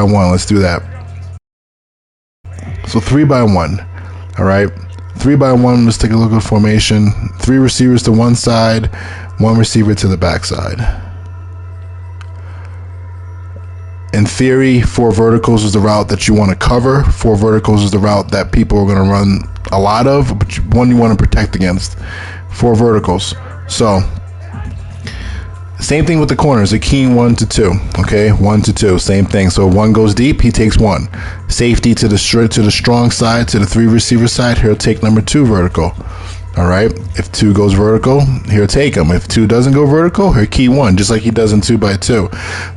1. Let's do that. So 3 by 1. All right. 3 by 1. Let's take a look at formation. 3 receivers to one side, 1 receiver to the backside. In theory, 4 verticals is the route that you want to cover. 4 verticals is the route that people are going to run a lot of, but one you want to protect against. 4 verticals. So, same thing with the corners. A key 1 to 2. Okay, 1 to 2. Same thing. So 1 goes deep, he takes 1. Safety to the strong side, to the 3 receiver side. He'll take number 2 vertical. All right. If 2 goes vertical, he'll take him. If 2 doesn't go vertical, he'll key 1, just like he does in 2 by 2.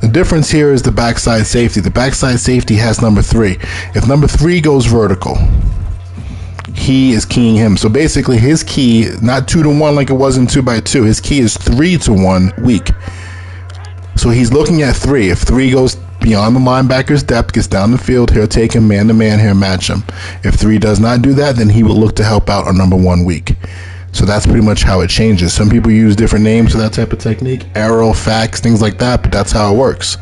The difference here is the backside safety. The backside safety has number 3. If number 3 goes vertical, he is keying him. So basically, his key, not 2 to 1 like it was in 2 by 2. His key is 3 to 1 weak. So he's looking at 3. If 3 goes beyond the linebacker's depth, gets down the field, he'll take him man to man, he'll match him. If 3 does not do that, then he will look to help out on number 1 weak. So that's pretty much how it changes. Some people use different names for that type of technique, arrow, fax, things like that, but that's how it works.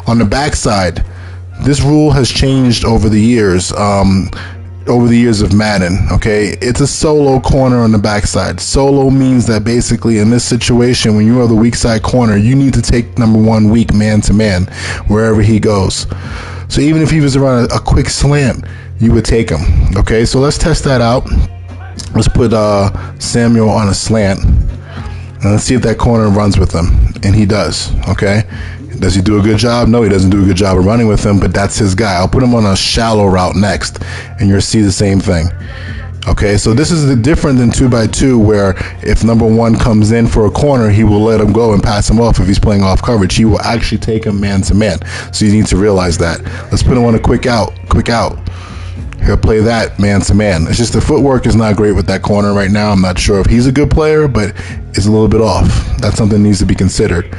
On the backside, this rule has changed over the years. Over the years of Madden, okay? It's a solo corner on the backside. Solo means that basically in this situation, when you are the weak side corner, you need to take number 1 weak man to man wherever he goes. So even if he was to run a quick slant, you would take him, okay? So let's test that out. Let's put Samuel on a slant, and let's see if that corner runs with him. And he does, okay? Does he do a good job? No, he doesn't do a good job of running with him, but that's his guy. I'll put him on a shallow route next, and you'll see the same thing. Okay, so this is different than 2 by 2, where if number 1 comes in for a corner, he will let him go and pass him off if he's playing off coverage. He will actually take him man to man. So you need to realize that. Let's put him on a quick out. He'll play that man to man. It's just the footwork is not great with that corner right now. I'm not sure if he's a good player, but it's a little bit off. That's something that needs to be considered.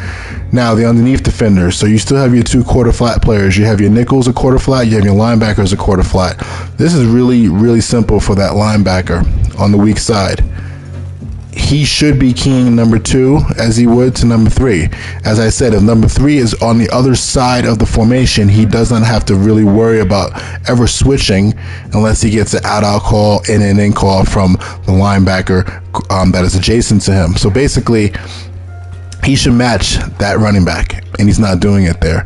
Now, the underneath defenders. So you still have your 2 quarter flat players. You have your nickels a quarter flat. You have your linebackers a quarter flat. This is really, really simple for that linebacker on the weak side. He should be keying number 2 as he would to number 3. As I said, if number 3 is on the other side of the formation, he does not have to really worry about ever switching unless he gets an out call and an in call from the linebacker that is adjacent to him. So basically, he should match that running back, and he's not doing it there.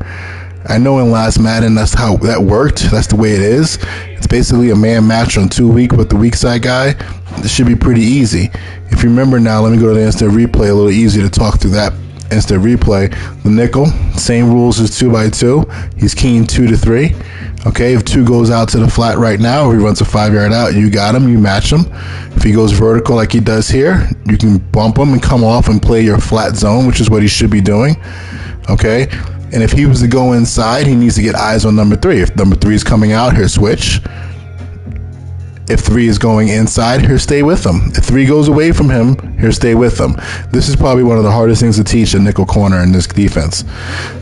I know in last Madden, that's how that worked. That's the way it is. It's basically a man match on 2 weak with the weak side guy. This should be pretty easy. If you remember now, let me go to the instant replay, a little easier to talk through that instant replay. The nickel, same rules as 2 by 2. He's keying 2 to 3. Okay, if 2 goes out to the flat right now, or he runs a 5-yard out, you got him, you match him. If he goes vertical like he does here, you can bump him and come off and play your flat zone, which is what he should be doing. Okay, and if he was to go inside, he needs to get eyes on number 3. If number 3 is coming out, he'll switch. If 3 is going inside, he'll stay with him. If 3 goes away from him, he'll stay with him. This is probably one of the hardest things to teach a nickel corner in this defense.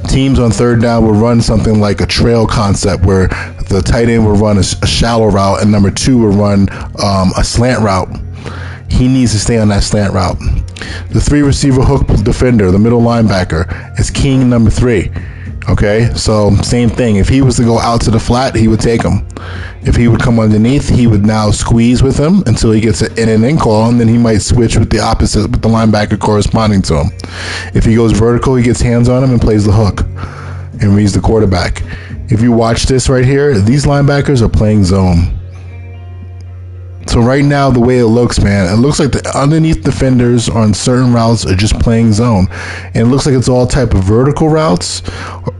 Teams on 3rd down will run something like a trail concept where the tight end will run a shallow route and number 2 will run a slant route. He needs to stay on that slant route. The 3 receiver hook defender, the middle linebacker, is keying number 3. Okay, so same thing. If he was to go out to the flat, he would take him. If he would come underneath, he would now squeeze with him until he gets an in and in call, and then he might switch with the opposite, with the linebacker corresponding to him. If he goes vertical, he gets hands on him and plays the hook and reads the quarterback. If you watch this right here, these linebackers are playing zone. So right now, the way it looks, man, it looks like the underneath defenders on certain routes are just playing zone. And it looks like it's all type of vertical routes,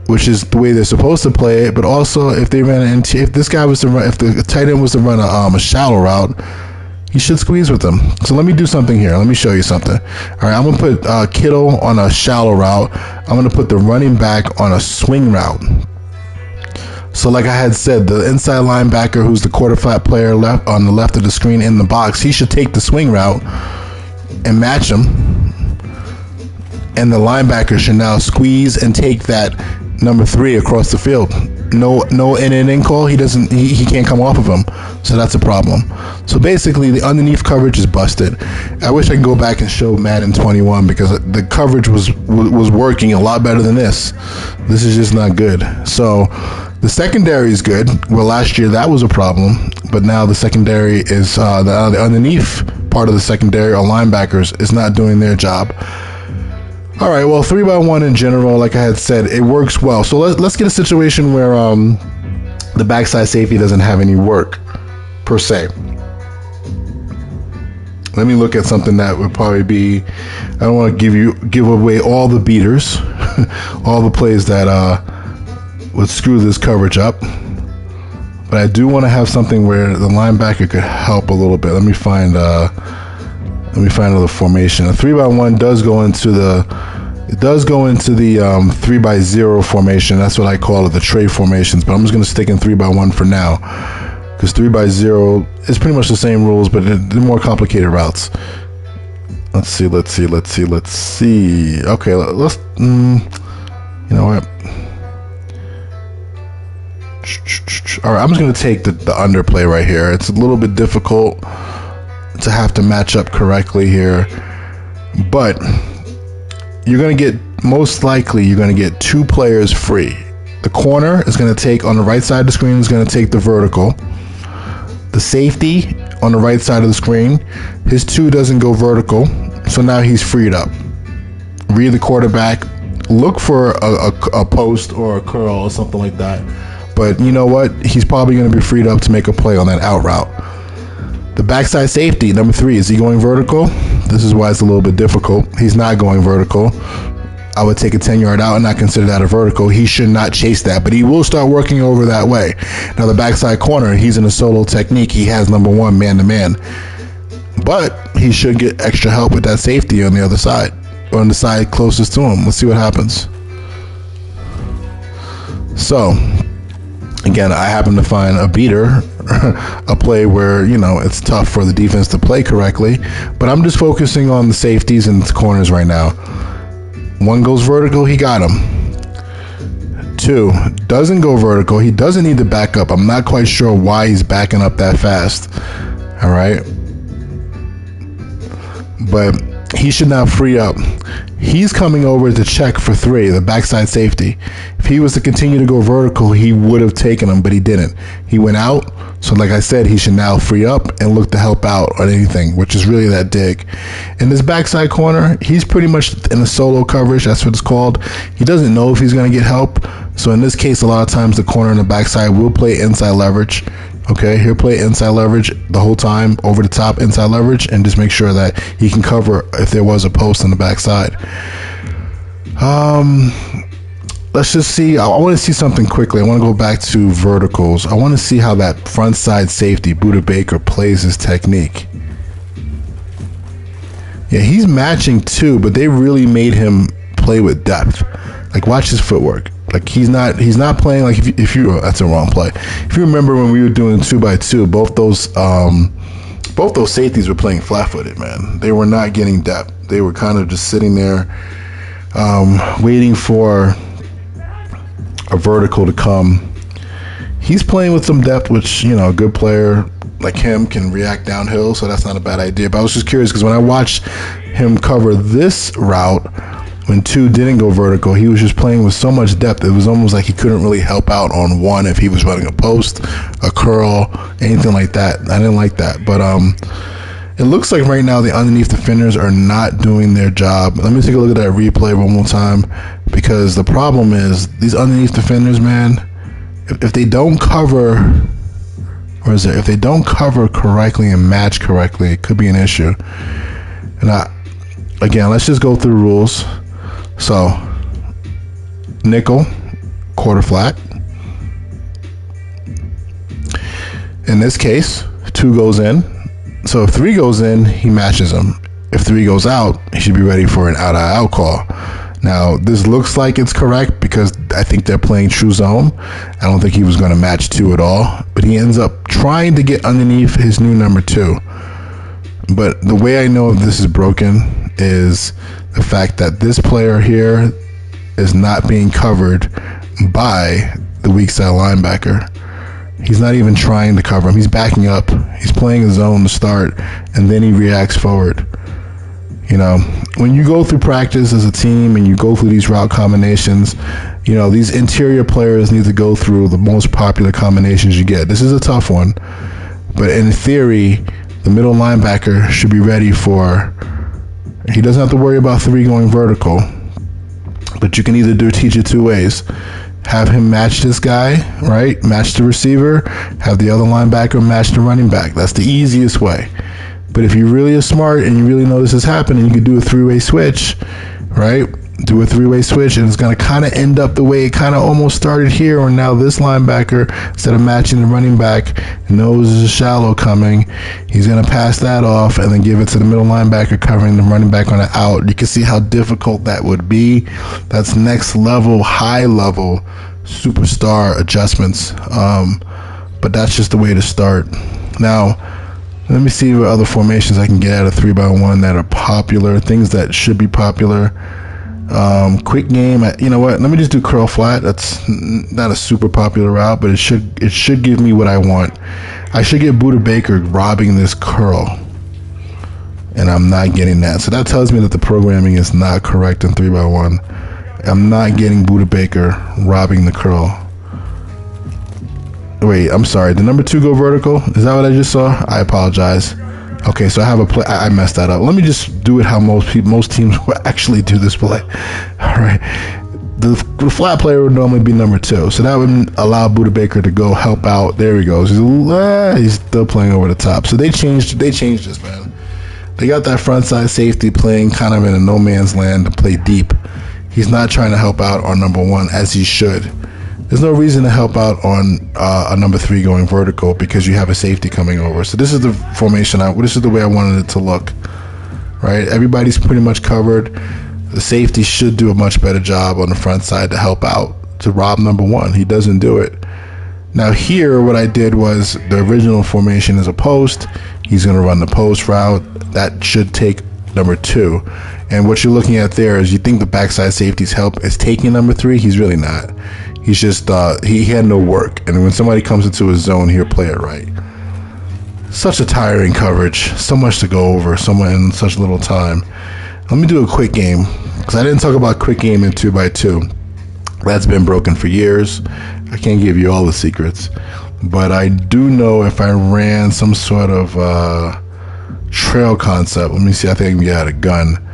which is the way they're supposed to play it. But also, if they ran if this guy was to run, if the tight end was to run a shallow route, he should squeeze with them. So let me do something here. Let me show you something. All right, I'm going to put Kittle on a shallow route. I'm going to put the running back on a swing route. So like I had said, the inside linebacker, who's the quarter flat player left on the left of the screen in the box, he should take the swing route and match him. And the linebacker should now squeeze and take that number 3 across the field. no in and in call, he can't come off of him, so that's a problem. So basically the underneath coverage is busted. I wish I could go back and show Madden 21 because the coverage was working a lot better than this. This is just not good. So the secondary is good. Well, last year that was a problem, but now the secondary is the underneath part of the secondary or linebackers is not doing their job. All right, well, 3x1 in general, like I had said, it works well. So let's get a situation where the backside safety doesn't have any work, per se. Let me look at something that would probably be, I don't want to give away all the beaters, all the plays that would screw this coverage up. But I do want to have something where the linebacker could help a little bit. Let me find another formation. A 3x1 does go into the 3x0 formation. That's what I call it, the trade formations. But I'm just going to stick in 3x1 for now, because 3x0 is pretty much the same rules, but they're more complicated routes. Let's see. Okay, let's. You know what? All right, I'm just going to take the underplay right here. It's a little bit difficult to have to match up correctly here, but you're going to get, most likely you're going to get two players free. The corner is going to take, on the right side of the screen, is going to take the vertical. The safety on the right side of the screen, his 2 doesn't go vertical, so now he's freed up. Read the quarterback, look for a post or a curl or something like that, but you know what, he's probably going to be freed up to make a play on that out route. The backside safety, number 3, is he going vertical? This is why it's a little bit difficult. He's not going vertical. I would take a 10-yard out and not consider that a vertical. He should not chase that, but he will start working over that way. Now, the backside corner, he's in a solo technique. He has number 1, man-to-man. But he should get extra help with that safety on the other side, or on the side closest to him. Let's see what happens. So, again, I happen to find a beater, a play where, you know, it's tough for the defense to play correctly, but I'm just focusing on the safeties and the corners right now. 1 goes vertical, he got him. 2 doesn't go vertical, he doesn't need to back up. I'm not quite sure why he's backing up that fast. All right, but he should now free up. He's coming over to check for 3, the backside safety. If he was to continue to go vertical, he would have taken him, but he didn't. He went out. So like I said, he should now free up and look to help out on anything, which is really that dig. In this backside corner, he's pretty much in a solo coverage. That's what it's called. He doesn't know if he's going to get help. So in this case, a lot of times the corner and the backside will play inside leverage. Okay, he'll play inside leverage the whole time, over the top inside leverage, and just make sure that he can cover if there was a post on the backside. Let's just see. I want to see something quickly. I want to go back to verticals. I want to see how that front side safety, Buda Baker, plays his technique. Yeah, he's matching too, but they really made him play with depth. Like, watch his footwork. Like, he's not playing like if you that's a wrong play. If you remember when we were doing 2x2, both those safeties were playing flat-footed, man. They were not getting depth. They were kind of just sitting there, waiting for a vertical to come. He's playing with some depth, which, you know, a good player like him can react downhill, so that's not a bad idea. But I was just curious because when I watched him cover this route, when 2 didn't go vertical, he was just playing with so much depth. It was almost like he couldn't really help out on 1 if he was running a post, a curl, anything like that. I didn't like that. But it looks like right now the underneath defenders are not doing their job. Let me take a look at that replay one more time, because the problem is these underneath defenders, man, if they don't cover, if they don't cover correctly and match correctly, it could be an issue. And again, let's just go through rules. So, nickel, quarter flat. In this case, 2 goes in. So if 3 goes in, he matches him. If 3 goes out, he should be ready for an out call. Now, this looks like it's correct because I think they're playing true zone. I don't think he was going to match 2 at all, but he ends up trying to get underneath his new number 2. But the way I know if this is broken is the fact that this player here is not being covered by the the weak side linebacker. He's not even trying to cover him. He's backing up. He's playing his zone to start, and then he reacts forward. You know, when you go through practice as a team and you go through these route combinations, you know, these interior players need to go through the most popular combinations you get. This is a tough one, but in theory, the middle linebacker should be ready for, he doesn't have to worry about 3 going vertical, but you can either teach it 2 ways. Have him match this guy, right? Match the receiver. Have the other linebacker match the running back. That's the easiest way. But if you really are smart and you really know this is happening, you can do a 3-way switch, right? Do a 3-way switch, and it's going to kind of end up the way it kind of almost started here, where now this linebacker, instead of matching the running back, knows there's a shallow coming. He's going to pass that off and then give it to the middle linebacker covering the running back on the out. You can see how difficult that would be. That's next level, high level, superstar adjustments. But that's just the way to start. Now, let me see what other formations I can get out of 3x1 that are popular, things that should be popular. Quick game. You know what? Let me just do curl flat. That's not a super popular route, but it should give me what I want. I should get Buda Baker robbing this curl, and I'm not getting that. So that tells me that the programming is not correct in 3x1. I'm not getting Buda Baker robbing the curl. Wait, I'm sorry. Did number 2 go vertical? Is that what I just saw? I apologize. Okay, so I have a play. I messed that up. Let me just do it how most teams will actually do this play. All right. The flat player would normally be number 2, so that would allow Buda Baker to go help out. There he goes. He's still playing over the top. So they changed this, man. They got that front side safety playing kind of in a no man's land to play deep. He's not trying to help out on number 1 as he should. There's no reason to help out on a number 3 going vertical because you have a safety coming over. So this is the formation. This is the way I wanted it to look, right? Everybody's pretty much covered. The safety should do a much better job on the front side to help out, to rob number 1. He doesn't do it. Now here, what I did was the original formation is a post. He's going to run the post route. That should take number 2. And what you're looking at there is you think the backside safety's help is taking number 3. He's really not. He's just, he had no work. And when somebody comes into his zone, he'll play it right. Such a tiring coverage. So much to go over. Someone in such little time. Let me do a quick game. Because I didn't talk about quick game in 2x2. That's been broken for years. I can't give you all the secrets. But I do know if I ran some sort of trail concept. Let me see. I think I can get out a gun.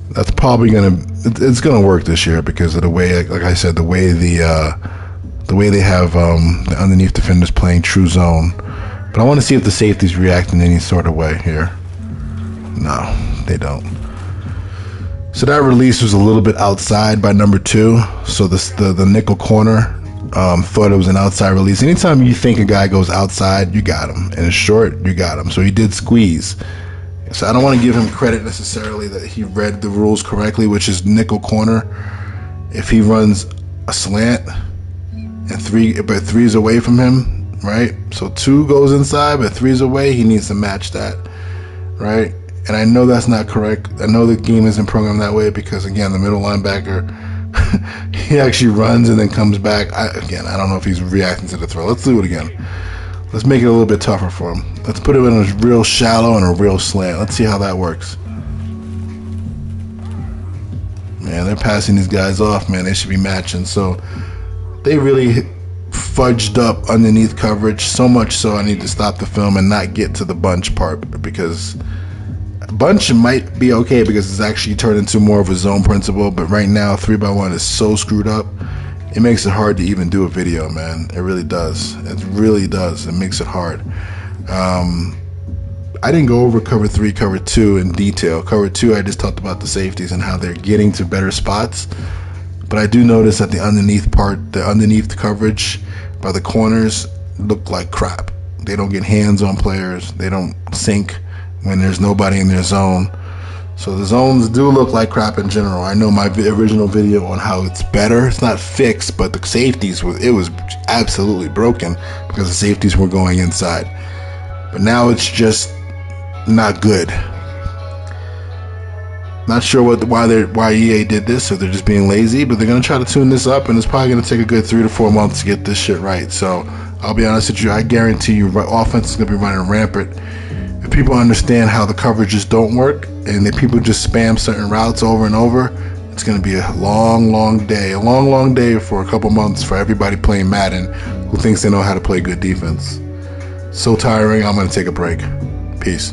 That's probably it's gonna work this year because of the way, like I said, the way they have the underneath defenders playing true zone. But I want to see if the safeties react in any sort of way here. No, they don't. So that release was a little bit outside by number 2. So the nickel corner thought it was an outside release. Anytime you think a guy goes outside, you got him. And it's short, you got him. So he did squeeze. So I don't want to give him credit necessarily that he read the rules correctly, which is nickel corner. If he runs a slant and 3 is away from him, right? So 2 goes inside, but 3 is away. He needs to match that, right? And I know that's not correct. I know the game isn't programmed that way because, again, the middle linebacker, he actually runs and then comes back. I don't know if he's reacting to the throw. Let's do it again. Let's make it a little bit tougher for him. Let's put him in a real shallow and a real slant. Let's see how that works. Man, they're passing these guys off, man. They should be matching. So they really fudged up underneath coverage, so much so I need to stop the film and not get to the bunch part, because bunch might be okay because it's actually turned into more of a zone principle, but right now 3x1 is so screwed up. It makes it hard to even do a video, man. It really does. It really does. It makes it hard. I didn't go over cover 3, cover 2 in detail. Cover 2, I just talked about the safeties and how they're getting to better spots. But I do notice that the underneath coverage by the corners look like crap. They don't get hands on players. They don't sink when there's nobody in their zone. So the zones do look like crap in general. I know my original video on how it's better. It's not fixed, but the safeties, it was absolutely broken because the safeties were going inside. But now it's just not good. Not sure why EA did this, if they're just being lazy, but they're gonna try to tune this up, and it's probably gonna take a good 3 to 4 months to get this shit right. So I'll be honest with you, I guarantee you, offense is gonna be running rampant. If people understand how the coverages don't work, and that people just spam certain routes over and over, it's gonna be a long day for a couple months for everybody playing Madden who thinks they know how to play good defense. So tiring. I'm gonna take a break. Peace.